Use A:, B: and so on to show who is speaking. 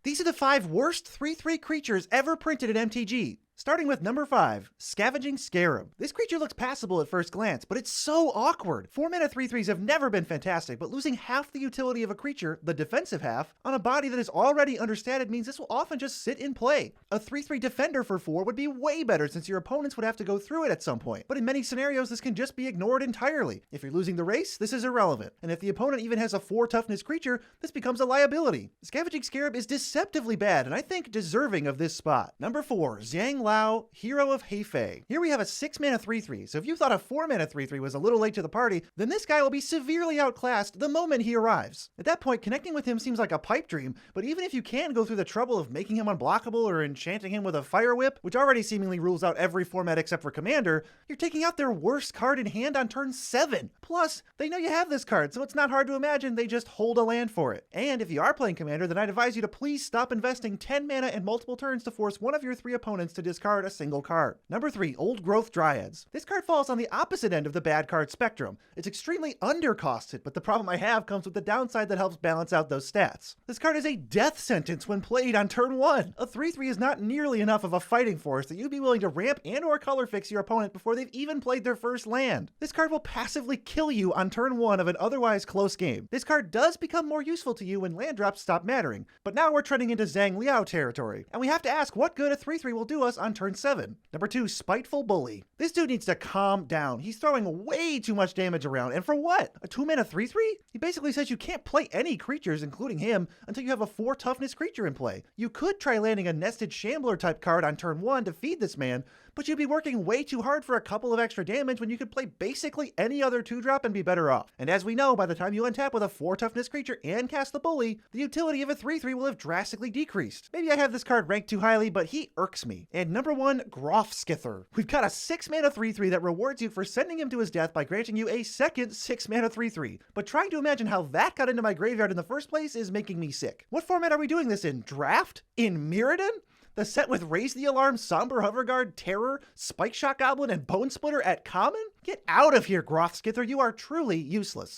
A: These are the 5 worst 3/3 creatures ever printed in MTG. Starting with number 5, Scavenging Scarab. This creature looks passable at first glance, but it's so awkward. 4-mana 3/3s have never been fantastic, but losing half the utility of a creature, the defensive half, on a body that is already understated means this will often just sit in play. A 3/3 defender for 4 would be way better since your opponents would have to go through it at some point, but in many scenarios this can just be ignored entirely. If you're losing the race, this is irrelevant, and if the opponent even has a 4 toughness creature, this becomes a liability. Scavenging Scarab is deceptively bad, and I think deserving of this spot. Number 4, Zhang Lao, Hero of Hefei. Here we have a 6-mana 3/3, so if you thought a 4-mana 3/3 was a little late to the party, then this guy will be severely outclassed the moment he arrives. At that point, connecting with him seems like a pipe dream, but even if you can go through the trouble of making him unblockable or enchanting him with a Fire Whip, which already seemingly rules out every format except for Commander, you're taking out their worst card in hand on turn 7. Plus, they know you have this card, so it's not hard to imagine they just hold a land for it. And if you are playing Commander, then I'd advise you to please stop investing 10 mana and multiple turns to force one of your 3 opponents to discard a single card. Number 3, Old Growth Dryads. This card falls on the opposite end of the bad card spectrum. It's extremely undercosted, but the problem I have comes with the downside that helps balance out those stats. This card is a death sentence when played on turn 1. A 3/3 is not nearly enough of a fighting force that you'd be willing to ramp and or color fix your opponent before they've even played their first land. This card will passively kill you on turn 1 of an otherwise close game. This card does become more useful to you when land drops stop mattering, but now we're treading into Zhang Liao territory, and we have to ask what good a 3/3 will do us on turn 7. Number 2, Spiteful Bully. This dude needs to calm down. He's throwing way too much damage around, and for what? A 2-mana 3/3? He basically says you can't play any creatures, including him, until you have a 4 toughness creature in play. You could try landing a Nested Shambler type card on turn 1 to feed this man, but you'd be working way too hard for a couple of extra damage when you could play basically any other 2-drop and be better off. And as we know, by the time you untap with a 4 toughness creature and cast the Bully, the utility of a 3/3 will have drastically decreased. Maybe I have this card ranked too highly, but he irks me. And number 1, Grofskither. We've got a 6-mana 3/3 that rewards you for sending him to his death by granting you a second 6-mana 3/3. But trying to imagine how that got into my graveyard in the first place is making me sick. What format are we doing this in? Draft? In Mirrodin? The set with Raise the Alarm, Somber Hoverguard, Terror, Spike Shot Goblin, and Bone Splitter at common? Get out of here, Grofskither, you are truly useless.